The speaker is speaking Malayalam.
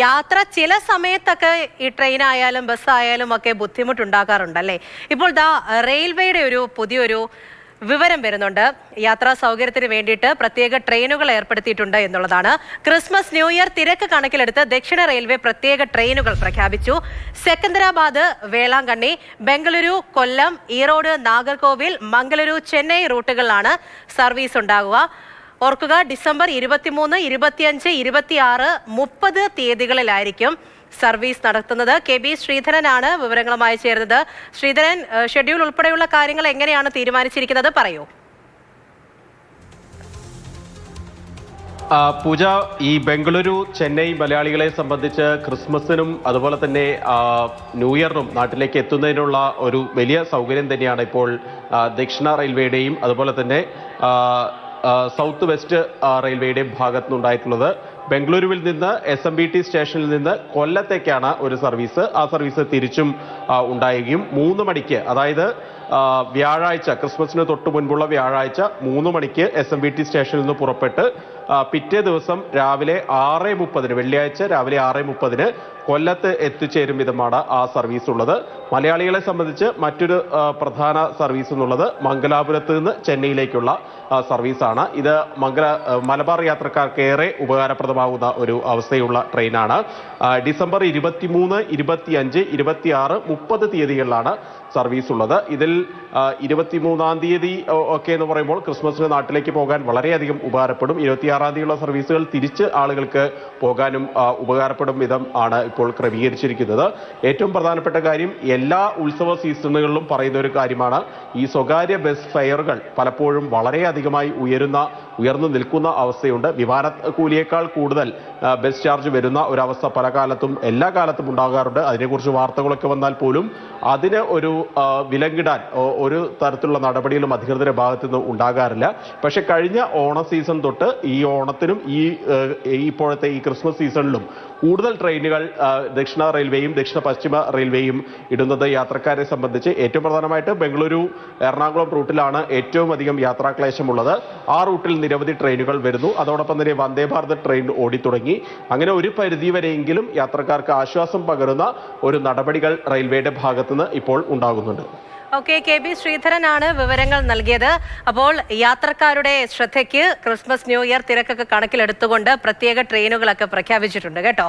യാത്ര ചില സമയത്തൊക്കെ ഈ ട്രെയിൻ ആയാലും ബസ് ആയാലും ഒക്കെ ബുദ്ധിമുട്ടുണ്ടാക്കാറുണ്ടല്ലേ. ഇപ്പോൾ റെയിൽവേയുടെ ഒരു പുതിയൊരു വിവരം വരുന്നുണ്ട്. യാത്രാ സൗകര്യത്തിന് വേണ്ടിയിട്ട് പ്രത്യേക ട്രെയിനുകൾ ഏർപ്പെടുത്തിയിട്ടുണ്ട് എന്നുള്ളതാണ്. ക്രിസ്മസ് ന്യൂ ഇയർ തിരക്ക് കണക്കിലെടുത്ത് ദക്ഷിണ റെയിൽവേ പ്രത്യേക ട്രെയിനുകൾ പ്രഖ്യാപിച്ചു. സെക്കന്ദരാബാദ്, വേളാങ്കണ്ണി, ബംഗളൂരു, കൊല്ലം, ഈറോഡ്, നാഗർകോവിൽ, മംഗളൂരു, ചെന്നൈ റൂട്ടുകളിലാണ് സർവീസ് ഉണ്ടാകുക. ഓർക്കുക, ഡിസംബർ 23, 25, 26, 30 തീയതികളിലായിരിക്കും സർവീസ് നടത്തുന്നത്. KB ശ്രീധരനാണ് വിവരങ്ങളുമായി ചേർന്നത്. ശ്രീധരൻ, ഷെഡ്യൂൾ ഉൾപ്പെടെയുള്ള കാര്യങ്ങൾ എങ്ങനെയാണ് തീരുമാനിച്ചിരിക്കുന്നത്, പറയൂ. പൂജ, ഈ ബംഗളൂരു, ചെന്നൈ മലയാളികളെ സംബന്ധിച്ച് ക്രിസ്മസിനും അതുപോലെ തന്നെ ന്യൂ ഇയറിനും നാട്ടിലേക്ക് എത്തുന്നതിനുള്ള ഒരു വലിയ സൗകര്യം തന്നെയാണ് ഇപ്പോൾ ദക്ഷിണ റെയിൽവേയുടെയും അതുപോലെ തന്നെ സൗത്ത് വെസ്റ്റ് റെയിൽവേയുടെയും ഭാഗത്തു നിന്നുണ്ടായിട്ടുള്ളത്. ബംഗളൂരുവിൽ നിന്ന് SMBT സ്റ്റേഷനിൽ നിന്ന് കൊല്ലത്തേക്കാണ് ഒരു സർവീസ്. ആ സർവീസ് തിരിച്ചും ഉണ്ടാവുകയും 3 മണിക്ക്, അതായത് വ്യാഴാഴ്ച, ക്രിസ്മസിന് തൊട്ട് മുൻപുള്ള വ്യാഴാഴ്ച 3 മണിക്ക് SMBT സ്റ്റേഷനിൽ നിന്ന് പുറപ്പെട്ട് പിറ്റേ ദിവസം രാവിലെ 6:30, വെള്ളിയാഴ്ച രാവിലെ 6:30 കൊല്ലത്ത് എത്തിച്ചേരും വിധമാണ് ആ സർവീസ് ഉള്ളത്. മലയാളികളെ സംബന്ധിച്ച് മറ്റൊരു പ്രധാന സർവീസ് എന്നുള്ളത് മംഗലാപുരത്ത് നിന്ന് ചെന്നൈയിലേക്കുള്ള സർവീസാണ്. ഇത് മലബാർ യാത്രക്കാർക്ക് ഏറെ ഉപകാരപ്രദമാകുന്ന ഒരു അവസ്ഥയുള്ള ട്രെയിനാണ്. ഡിസംബർ 23, 25, 26, 30 തീയതികളിലാണ് സർവീസ് ഉള്ളത്. ഇതിൽ 23-ാം തീയതി ഒക്കെ എന്ന് പറയുമ്പോൾ ക്രിസ്മസിന് നാട്ടിലേക്ക് പോകാൻ വളരെയധികം ഉപകാരപ്പെടും. 26-ാം തീയതിയുള്ള സർവീസുകൾ തിരിച്ച് ആളുകൾക്ക് പോകാനും ഉപകാരപ്പെടും വിധം ആണ് ഇപ്പോൾ ക്രമീകരിച്ചിരിക്കുന്നത്. ഏറ്റവും പ്രധാനപ്പെട്ട കാര്യം, എല്ലാ ഉത്സവ സീസണുകളിലും പറയുന്ന ഒരു കാര്യമാണ്, ഈ സ്വകാര്യ ബസ് ഫെയറുകൾ പലപ്പോഴും വളരെയധികമായി ഉയർന്നു നിൽക്കുന്ന അവസ്ഥയുണ്ട്. വിമാന കൂലിയേക്കാൾ കൂടുതൽ ബസ് ചാർജ് വരുന്ന ഒരവസ്ഥ പല കാലത്തും, എല്ലാ കാലത്തും ഉണ്ടാകാറുണ്ട്. അതിനെക്കുറിച്ച് വാർത്തകളൊക്കെ വന്നാൽ പോലും അതിന് ഒരു വിലങ്ങിടാൻ ഒരു തരത്തിലുള്ള നടപടികളും അധികൃതരുടെ ഭാഗത്തു നിന്ന് ഉണ്ടാകാറില്ല. പക്ഷെ കഴിഞ്ഞ ഓണ സീസൺ തൊട്ട് ഈ ഓണത്തിനും ഇപ്പോഴത്തെ ഈ ക്രിസ്മസ് സീസണിലും കൂടുതൽ ട്രെയിനുകൾ ദക്ഷിണ റെയിൽവേയും ദക്ഷിണ പശ്ചിമ റെയിൽവേയും ഇടുന്നത് യാത്രക്കാരെ സംബന്ധിച്ച് ഏറ്റവും പ്രധാനമായിട്ട് ബംഗളൂരു, എറണാകുളം റൂട്ടിലാണ് ഏറ്റവും അധികം യാത്രാക്ലേശമുള്ളത്. ആ റൂട്ടിൽ നിരവധി ട്രെയിനുകൾ വരുന്നു. അതോടൊപ്പം തന്നെ വന്ദേ ഭാരത് ട്രെയിൻ ഓടിത്തുടങ്ങി. അങ്ങനെ ഒരു പരിധിവരെയെങ്കിലും യാത്രക്കാർക്ക് ആശ്വാസം പകരുന്ന ഒരു നടപടികൾ റെയിൽവേയുടെ ഭാഗത്തുനിന്ന് ഇപ്പോൾ ഉണ്ടാകുന്നുണ്ട്. ഓക്കെ, KB ശ്രീധരനാണ് വിവരങ്ങൾ നൽകിയത്. അപ്പോൾ യാത്രക്കാരുടെ ശ്രദ്ധയ്ക്ക് ക്രിസ്മസ് ന്യൂ ഇയർ തിരക്കൊക്കെ കണക്കിലെടുത്തുകൊണ്ട് പ്രത്യേക ട്രെയിനുകളൊക്കെ പ്രഖ്യാപിച്ചിട്ടുണ്ട് കേട്ടോ.